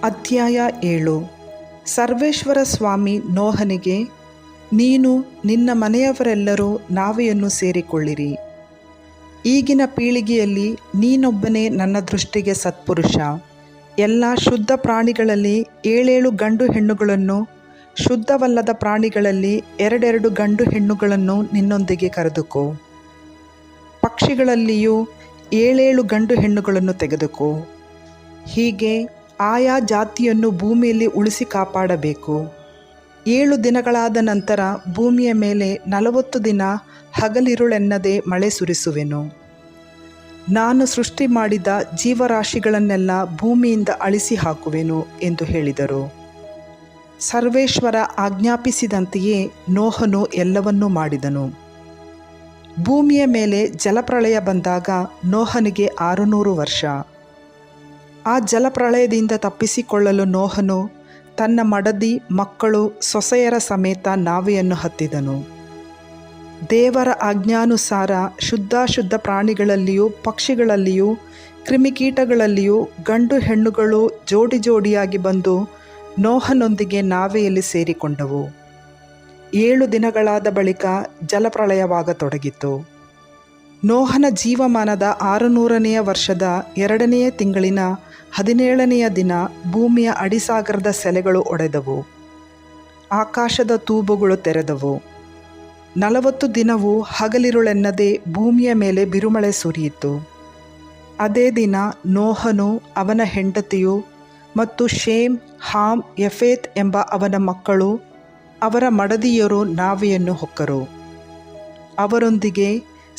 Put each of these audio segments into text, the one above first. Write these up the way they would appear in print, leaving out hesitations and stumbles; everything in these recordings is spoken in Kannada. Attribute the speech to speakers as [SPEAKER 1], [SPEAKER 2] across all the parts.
[SPEAKER 1] ಅಧ್ಯಾಯ 7. ಸರ್ವೇಶ್ವರ ಸ್ವಾಮಿ ನೋಹನಿಗೆ, ನೀನು ನಿನ್ನ ಮನೆಯವರೆಲ್ಲರೂ ನಾವೆಯನ್ನು ಸೇರಿಕೊಳ್ಳಿರಿ. ಈಗಿನ ಪೀಳಿಗೆಯಲ್ಲಿ ನೀನೊಬ್ಬನೇ ನನ್ನ ದೃಷ್ಟಿಗೆ ಸತ್ಪುರುಷ. ಎಲ್ಲ ಶುದ್ಧ ಪ್ರಾಣಿಗಳಲ್ಲಿ 7 ಗಂಡು ಹೆಣ್ಣುಗಳನ್ನು, ಶುದ್ಧವಲ್ಲದ ಪ್ರಾಣಿಗಳಲ್ಲಿ 2 ಗಂಡು ಹೆಣ್ಣುಗಳನ್ನು ನಿನ್ನೊಂದಿಗೆ ಕರೆದುಕೋ. ಪಕ್ಷಿಗಳಲ್ಲಿಯೂ 7 ಗಂಡು ಹೆಣ್ಣುಗಳನ್ನು ತೆಗೆದುಕೋ. ಹೀಗೆ ಆಯಾ ಜಾತಿಯನ್ನು ಭೂಮಿಯಲ್ಲಿ ಉಳಿಸಿ ಕಾಪಾಡಬೇಕು. 7 ದಿನಗಳಾದ ನಂತರ ಭೂಮಿಯ ಮೇಲೆ 40 ದಿನ ಹಗಲಿರುಳೆನ್ನದೆ ಮಳೆ ಸುರಿಸುವೆನು. ನಾನು ಸೃಷ್ಟಿ ಮಾಡಿದ ಜೀವರಾಶಿಗಳನ್ನೆಲ್ಲ ಭೂಮಿಯಿಂದ ಅಳಿಸಿ ಹಾಕುವೆನು ಎಂದು ಹೇಳಿದರು. ಸರ್ವೇಶ್ವರ ಆಜ್ಞಾಪಿಸಿದಂತೆಯೇ ನೋಹನು ಎಲ್ಲವನ್ನೂ ಮಾಡಿದನು. ಭೂಮಿಯ ಮೇಲೆ ಜಲಪ್ರಳಯ ಬಂದಾಗ ನೋಹನಿಗೆ 600 ವರ್ಷ. ಆ ಜಲಪ್ರಳಯದಿಂದ ತಪ್ಪಿಸಿಕೊಳ್ಳಲು ನೋಹನು ತನ್ನ ಮಡದಿ, ಮಕ್ಕಳು, ಸೊಸೆಯರ ಸಮೇತ ನಾವೆಯನ್ನು ಹತ್ತಿದನು. ದೇವರ ಆಜ್ಞಾನುಸಾರ ಶುದ್ಧ ಪ್ರಾಣಿಗಳಲ್ಲಿಯೂ ಪಕ್ಷಿಗಳಲ್ಲಿಯೂ ಕ್ರಿಮಿಕೀಟಗಳಲ್ಲಿಯೂ ಗಂಡು ಹೆಣ್ಣುಗಳು ಜೋಡಿ ಜೋಡಿಯಾಗಿ ಬಂದು ನೋಹನೊಂದಿಗೆ ನಾವೆಯಲ್ಲಿ ಸೇರಿಕೊಂಡವು. 7 ದಿನಗಳಾದ ಬಳಿಕ ಜಲಪ್ರಳಯವಾಗತೊಡಗಿತು. ನೋಹನ ಜೀವಮಾನದ 600ನೆಯ ವರ್ಷದ 2ನೆಯ ತಿಂಗಳಿನ 17ನೆಯ ದಿನ ಭೂಮಿಯ ಅಡಿಸಾಗರದ ಸೆಲೆಗಳು ಒಡೆದವು. ಆಕಾಶದ ತೂಬುಗಳು ತೆರೆದವು. 40 ದಿನವೂ ಹಗಲಿರುಳೆನ್ನದೆ ಭೂಮಿಯ ಮೇಲೆ ಬಿರುಮಳೆ ಸುರಿಯಿತು. ಅದೇ ದಿನ ನೋಹನು, ಅವನ ಹೆಂಡತಿಯು ಮತ್ತು ಶೇಮ್, ಹಾಮ್, ಯಫೇತ್ ಎಂಬ ಅವನ ಮಕ್ಕಳು, ಅವರ ಮಡದಿಯರು ನಾವೆಯನ್ನು ಹೊಕ್ಕರು. ಅವರೊಂದಿಗೆ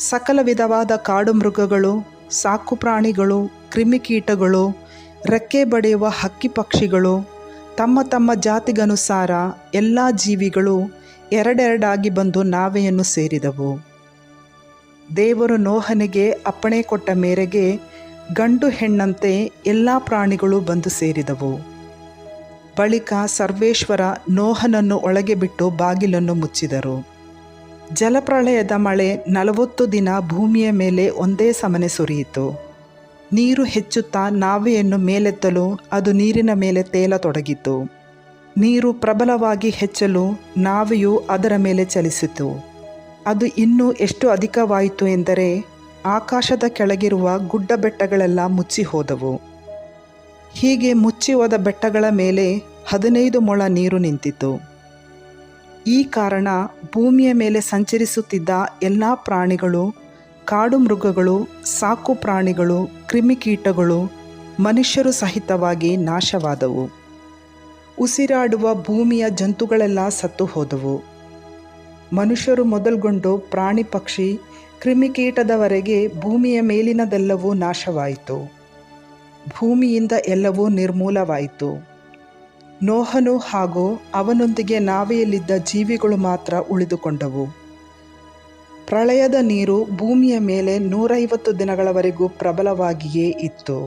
[SPEAKER 1] ಸಕಲ ವಿಧವಾದ ಕಾಡು ಮೃಗಗಳು, ಸಾಕು ಪ್ರಾಣಿಗಳು, ಕ್ರಿಮಿಕೀಟಗಳು, ರೆಕ್ಕೆ ಬಡಿಯುವ ಹಕ್ಕಿ ಪಕ್ಷಿಗಳು, ತಮ್ಮ ತಮ್ಮ ಜಾತಿಗನುಸಾರ ಎಲ್ಲ ಜೀವಿಗಳು 2 ಬಂದು ನಾವೆಯನ್ನು ಸೇರಿದವು. ದೇವರು ನೋಹನಿಗೆ ಅಪ್ಪಣೆ ಕೊಟ್ಟ ಮೇರೆಗೆ ಗಂಡು ಹೆಣ್ಣಂತೆ ಎಲ್ಲ ಪ್ರಾಣಿಗಳು ಬಂದು ಸೇರಿದವು. ಬಳಿಕ ಸರ್ವೇಶ್ವರ ನೋಹನನ್ನು ಒಳಗೆ ಬಿಟ್ಟು ಬಾಗಿಲನ್ನು ಮುಚ್ಚಿದರು. ಜಲಪ್ರಳಯದ ಮಳೆ 40 ದಿನ ಭೂಮಿಯ ಮೇಲೆ ಒಂದೇ ಸಮನೆ ಸುರಿಯಿತು. ನೀರು ಹೆಚ್ಚುತ್ತಾ ನಾವೆಯನ್ನು ಮೇಲೆತ್ತಲು ಅದು ನೀರಿನ ಮೇಲೆ ತೇಲತೊಡಗಿತು. ನೀರು ಪ್ರಬಲವಾಗಿ ಹೆಚ್ಚಲು ನಾವೆಯು ಅದರ ಮೇಲೆ ಚಲಿಸಿತು. ಅದು ಇನ್ನೂ ಎಷ್ಟು ಅಧಿಕವಾಯಿತು ಎಂದರೆ ಆಕಾಶದ ಕೆಳಗಿರುವ ಗುಡ್ಡ ಬೆಟ್ಟಗಳೆಲ್ಲ ಮುಚ್ಚಿ ಹೋದವು. ಹೀಗೆ ಮುಚ್ಚಿ ಹೋದ ಬೆಟ್ಟಗಳ ಮೇಲೆ 15 ಮೊಳ ನೀರು ನಿಂತಿತು. ಈ ಕಾರಣ ಭೂಮಿಯ ಮೇಲೆ ಸಂಚರಿಸುತ್ತಿದ್ದ ಎಲ್ಲ ಪ್ರಾಣಿಗಳು, ಕಾಡು ಮೃಗಗಳು, ಸಾಕು ಪ್ರಾಣಿಗಳು, ಕ್ರಿಮಿಕೀಟಗಳು, ಮನುಷ್ಯರು ಸಹಿತವಾಗಿ ನಾಶವಾದವು. ಉಸಿರಾಡುವ ಭೂಮಿಯ ಜಂತುಗಳೆಲ್ಲ ಸತ್ತು ಹೋದವು. ಮನುಷ್ಯರು ಮೊದಲುಗೊಂಡು ಪ್ರಾಣಿ ಪಕ್ಷಿ ಕ್ರಿಮಿಕೀಟದವರೆಗೆ ಭೂಮಿಯ ಮೇಲಿನದೆಲ್ಲವೂ ನಾಶವಾಯಿತು. ಭೂಮಿಯಿಂದ ಎಲ್ಲವೂ ನಿರ್ಮೂಲವಾಯಿತು. ನೋಹನು ಹಾಗೂ ಅವನೊಂದಿಗೆ ನಾವೆಯಲ್ಲಿದ್ದ ಜೀವಿಗಳು ಮಾತ್ರ ಉಳಿದುಕೊಂಡವು. ಪ್ರಳಯದ ನೀರು ಭೂಮಿಯ ಮೇಲೆ 150 ದಿನಗಳವರೆಗೂ ಪ್ರಬಲವಾಗಿಯೇ ಇತ್ತು.